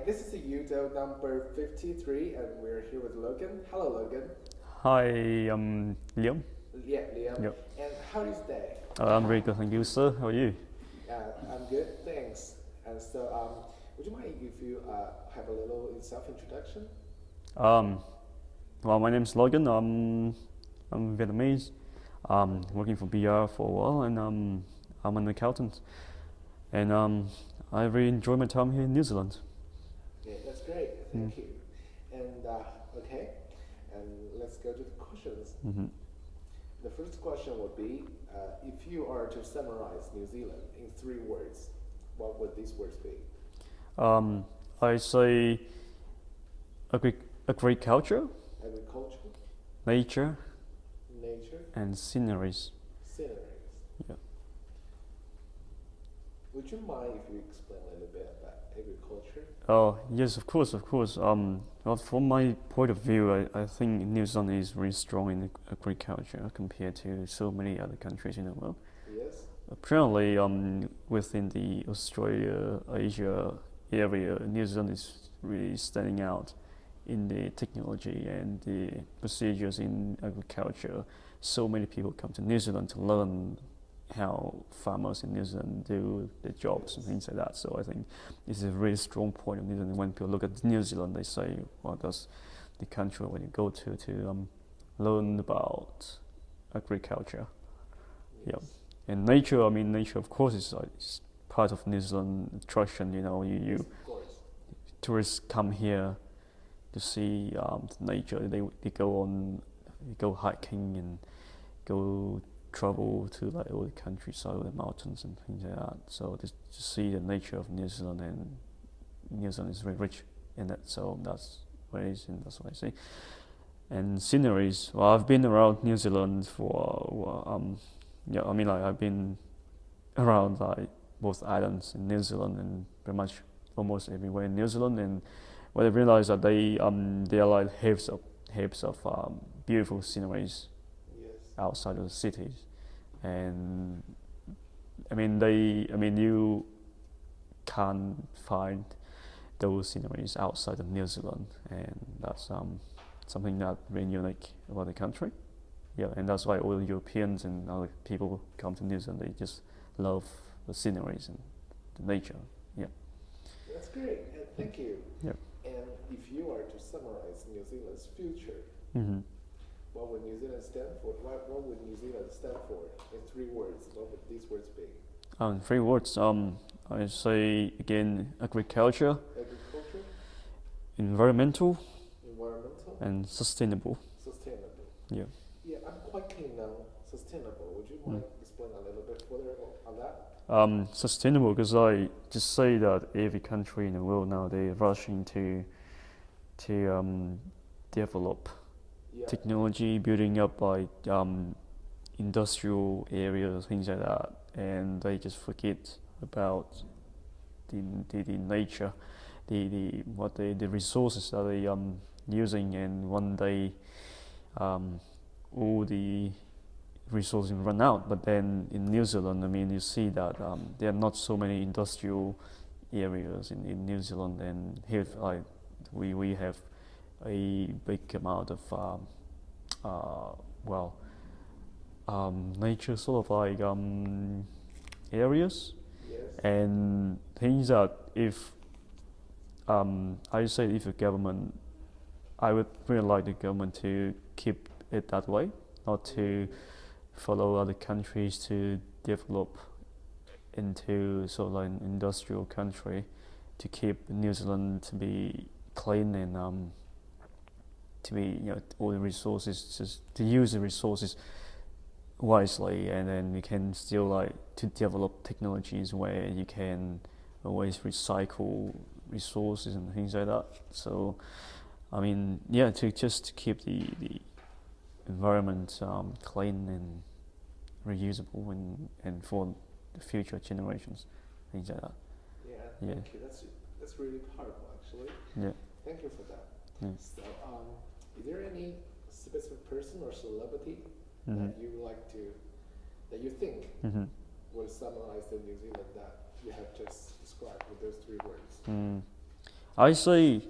this is Yudo number 53, and we're here with Logan. Hello, Logan. Hi, I'm Liam. Yeah, Liam. Yep. And how is day? I'm very good, thank you, sir. How are you? I'm good, thanks. And so, would you mind if you have a little self-introduction? Well, my name's Logan. I'm Vietnamese. Working for BR for a while, and I'm an accountant. And I really enjoy my time here in New Zealand. Yeah, that's great. Thank you. And okay, and let's go to the questions. The first question would be, if you are to summarize New Zealand in 3 words, what would these words be? I say agriculture, Agriculture, nature, nature, and sceneries. sceneries. Yeah. Would you mind if you explain a little bit about agriculture? Oh, yes, of course, of course. Well, from my point of view, I think New Zealand is really strong in agriculture compared to so many other countries in the world. Yes. Apparently, within the Australia, Asia area, New Zealand is really standing out in the technology and the procedures in agriculture. So many people come to New Zealand to learn how farmers in New Zealand do their jobs and things like that. So I think it's a really strong point of New Zealand. When people look at New Zealand, they say, well, that's the country when you go to learn about agriculture. Yes. Yeah. And nature, I mean, nature of course is part of New Zealand attraction. You know, Yes, of course. tourists come here to see nature. They go hiking and go travel to like all the countryside, all the mountains and things like that. So to see the nature of New Zealand, and New Zealand is very rich in that. So that's what it is, and that's what I say. And sceneries. Well, I've been around New Zealand for yeah. I mean, like I've been around like both islands in New Zealand and pretty much almost everywhere in New Zealand. And what I realized that they are like heaps of beautiful sceneries outside of the cities, and I mean you can't find those sceneries outside of New Zealand, and that's something that really unique about the country. Yeah, and that's why all Europeans and other people come to New Zealand. They just love the sceneries and the nature. Yeah. That's great, and thank you. Yep. And if you are to summarize New Zealand's future, what would New Zealand stand for? What would New Zealand stand for in 3 words? What would these words be? 3 words. I say again, agriculture, Agriculture, environmental, environmental, and sustainable. sustainable. Yeah. Yeah, I'm quite keen on sustainable. Would you mind explain a little bit further on that? Sustainable, because I just say that every country in the world now, they're rushing to develop Yeah. technology, building up like industrial areas, things like that, and they just forget about the nature, the resources that they using, and one day all the resources run out. But then in New Zealand, I mean, you see that there are not so many industrial areas in New Zealand, and here like we have a big amount of nature sort of like areas. Yes. And things that if I say if the government, I would really like the government to keep it that way, not to follow other countries to develop into sort of like an industrial country, to keep New Zealand to be clean and to be, you know, all the resources, just to use the resources wisely, and then you can still like to develop technologies where you can always recycle resources and things like that. So I mean, yeah, to just keep the environment clean and reusable, and for the future generations, things like that. Yeah. Thank you. That's really powerful, actually. Yeah. Thank you for that. Yeah. So, is there any specific person or celebrity Mhm. that you think Mhm. would summarize the New Zealand that you have just described with those 3 words? I say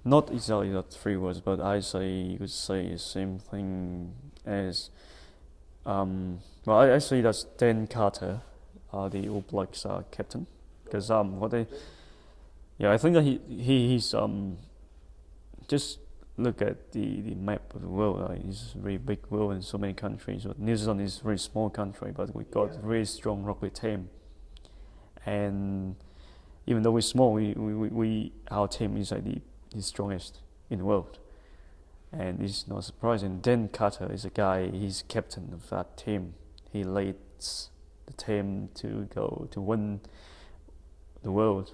not exactly the three words, but I say you could say the same thing as well. I say that's Dan Carter, the All Blacks captain, because what they yeah I think that he's just look at the map of the world. It's a very big world in so many countries. But New Zealand is a very small country, but we got a really strong rugby team. And even though we're small, we our team is like the strongest in the world. And it's not surprising. Dan Carter is a guy. He's captain of that team. He leads the team to go to win the world.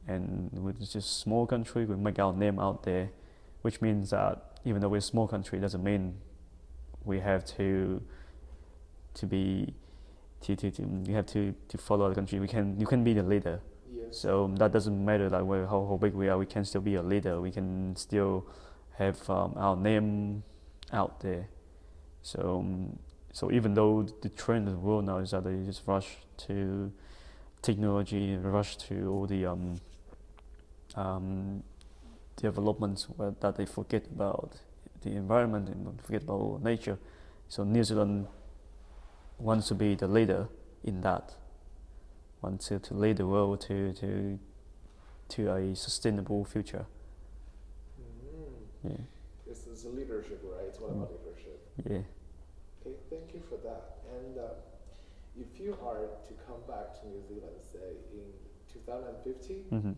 And with just a small country, we make our name out there. Which means that even though we're a small country, it doesn't mean we have to follow the country. You can be the leader. Yes. So that doesn't matter like how big we are. We can still be a leader. We can still have our name out there. So even though the trend of the world now is that they just rush to technology, rush to all the developments that they forget about the environment and forget about nature. So New Zealand wants to be the leader in that, wants to lead the world to a sustainable future. Yeah. This is leadership, right? It's all about leadership. Yeah. Okay, thank you for that. And if you are to come back to New Zealand, say in 2050,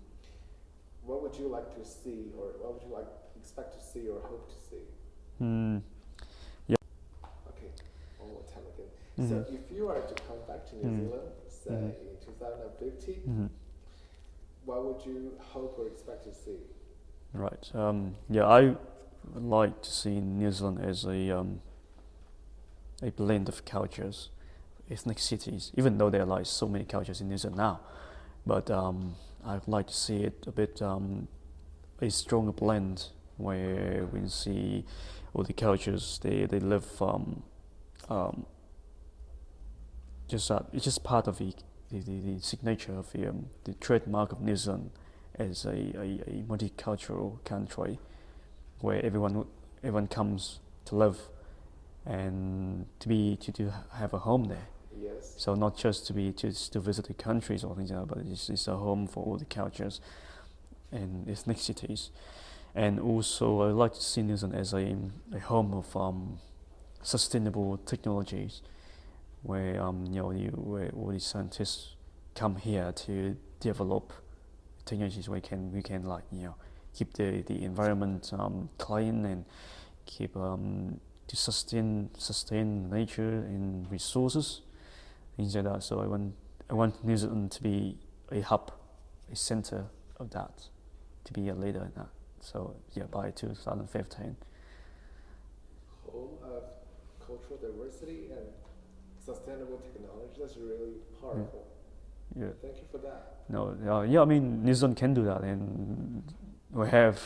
what would you like to see, or what would you expect to see, or hope to see? Yeah. Okay, one more time again. So if you are to come back to New Zealand, say in 2050, what would you hope or expect to see? Right. I would like to see New Zealand as a blend of cultures, ethnicities. Even though there are like so many cultures in New Zealand now, but I'd like to see it a bit a stronger blend where we see all the cultures they live it's just part of the signature of the trademark of New Zealand as a multicultural country where everyone comes to live and to have a home there. Yes. So not just to visit the countries or things like that, but it's a home for all the cultures and ethnicities. And also, I like to see New Zealand as a home of sustainable technologies, where where all the scientists come here to develop technologies where we can like keep the environment clean and keep to sustain nature and resources. Things like that. So I want New Zealand to be a hub, a center of that, to be a leader in that. So by 2015. Home of cultural diversity and sustainable technology. That's really powerful. Yeah. Thank you for that. No. I mean, New Zealand can do that, and we have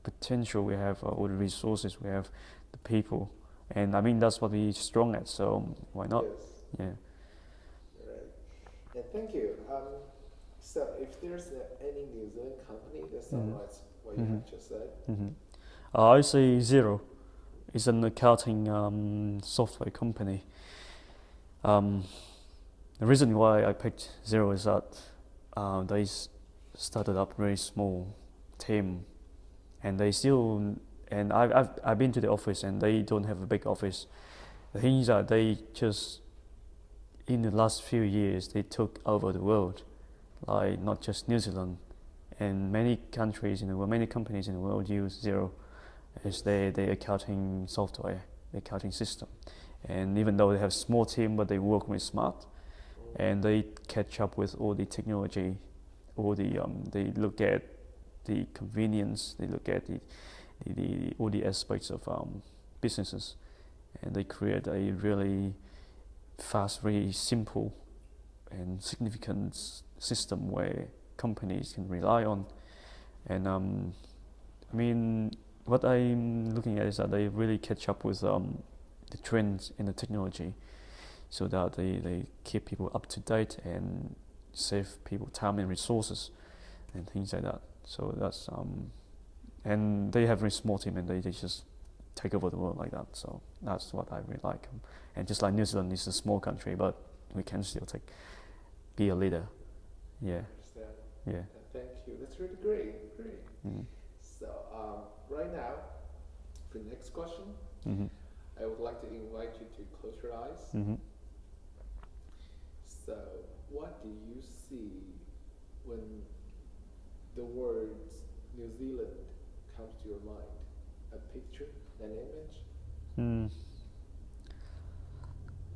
potential. We have all the resources. We have the people, and I mean that's what we're strong at. So why not? Yes. Yeah. And thank you. So if there's any New Zealand company that summarizes what you have just said. I say Xero. It's an accounting software company. The reason why I picked Xero is that they started up a very small team, and they still. And I've been to the office, and they don't have a big office. The thing is that they just in the last few years, they took over the world, like not just New Zealand, and many countries in the world, many companies in the world use Xero as their accounting software, their accounting system. And even though they have a small team, but they work very smart, and they catch up with all the technology, they look at the convenience, they look at all the aspects of businesses, and they create a really fast, very simple and significant system where companies can rely on. And I mean, what I'm looking at is that they really catch up with the trends in the technology, so that they keep people up to date and save people time and resources. and things like that. So that's and they have a very small team, and they just take over the world like that. So that's what I really like. And just like New Zealand is a small country, but we can still be a leader. Yeah. I understand. Yeah. Thank you. That's really great. Great. Mm-hmm. So right now, for the next question, Mm-hmm. I would like to invite you to close your eyes. Mm-hmm. So, what do you see when the words New Zealand comes to your mind? A picture, an image? Mm.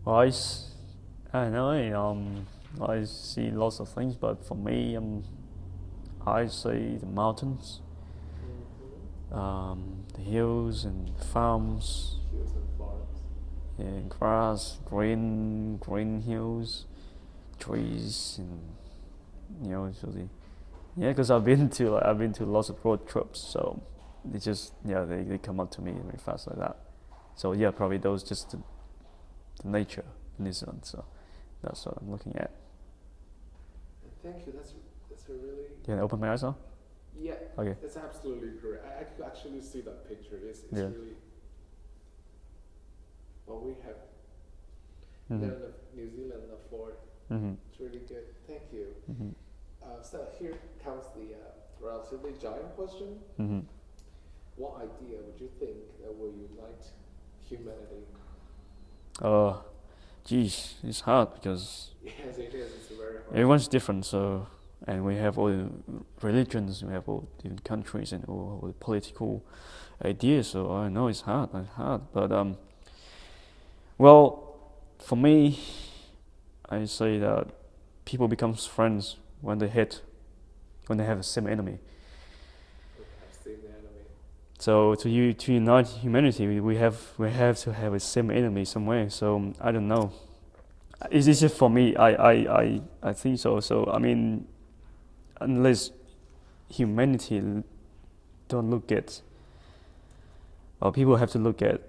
Well, I don't know. I see lots of things, but for me, I see the mountains, the hills and farms, Hills and farms. and grass, green hills, trees, and because I've been to lots of road trips, so they come up to me very fast like that. So yeah, probably those just the nature in New Zealand. So that's what I'm looking at. Thank you. That's a really. Can I open my eyes now? Yeah. Okay. That's absolutely correct. I could actually see that picture. It's Yeah. really. Well, we have Mm-hmm. known of New Zealand before. Mm-hmm. It's really good. Thank you. Mm-hmm. So here comes the relatively giant question. Mm-hmm. What idea would you think that will unite humanity? Geez, it's hard because Yes, it is. It's very hard. everyone's different. So, and we have all the religions, we have all different countries, and all the political ideas. So I know it's hard. But well, for me, I say that people become friends when they have the same enemy. I've seen the enemy. So to unite humanity, we have to have a same enemy somewhere. So I don't know. It's just for me. I think so. So I mean, unless humanity don't look at, or people have to look at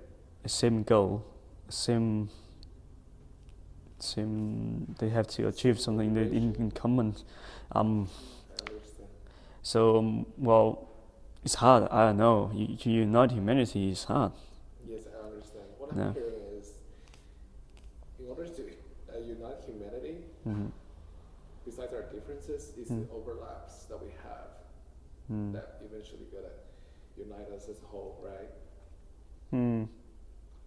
the same goal, same. They have to achieve something in common. I understand. So well, it's hard. I don't know. To unite humanity is hard. Yes, I understand. What Yeah. I'm hearing is, in order to unite humanity, Mm-hmm. besides our differences, is the overlaps that we have Mm. that eventually gonna unite us as a whole, right? Mm.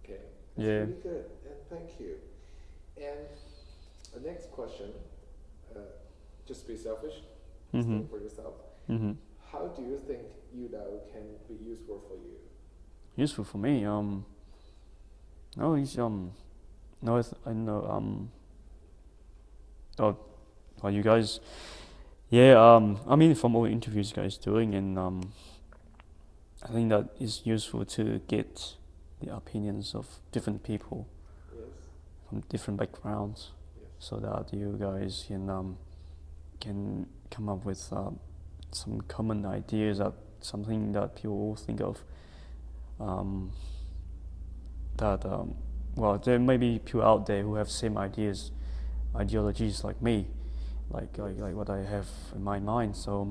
Okay. That's Yeah. really good, and thank you. And the next question, just be selfish, just think for yourself. Mm-hmm. How do you think can be useful for you? Useful for me. No, it's no, I know. Oh, well, you guys. Yeah. I mean, from all the interviews you guys doing, and I think that is useful to get the opinions of different people Yes. from different backgrounds, Yes. so that you guys can come up with some common ideas, that something that people will think of. Well, there may be people out there who have same ideologies like me, like what I have in my mind. So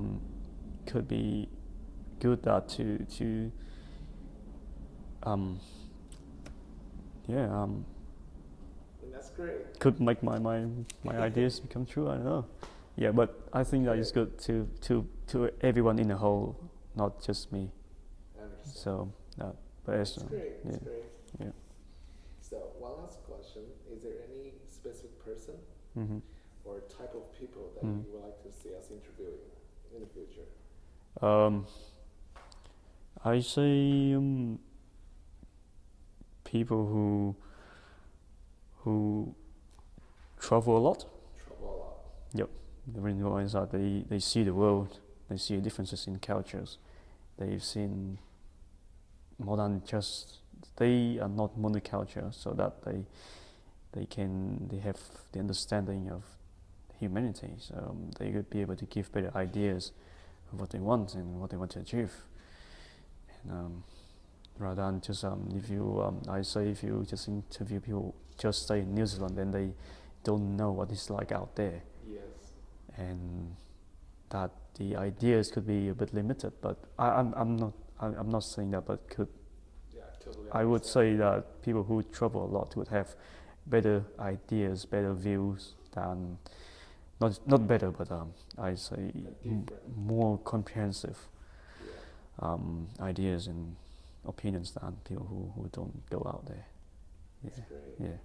could be good that to And that's great. could make my ideas become true. I don't know. Yeah, but I think that it's good to everyone in the whole, not just me. I understand. So that, but That's great. That's great. Yeah. So one last question: is there any specific person Mm-hmm. or type of people that Mm. you would like to see us interviewing in the future? I say people who travel a lot. Trouble a lot. Yep. The reason why is that they see the world, they see differences in cultures. They've seen more than just, they are not monoculture, so that they have the understanding of humanity. So they could be able to give better ideas of what they want and what they want to achieve. And rather than just if you just interview people just stay in New Zealand, then they don't know what it's like out there. Yes. And that the ideas could be a bit limited, but I'm not saying that, but could. Yeah, totally. I would say that people who travel a lot would have better ideas, better views than not better, but I say more comprehensive ideas and opinions than people who don't go out there. Yeah. That's great. Yeah.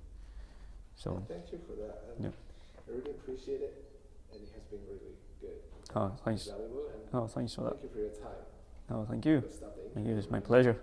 So. Yeah, thank you for that. And yeah. I really appreciate it, and it has been really good. Oh, thanks. Valuable, and oh, thanks for that. thank you for your time. Oh, thank you. For stopping. Thank you. It's my pleasure.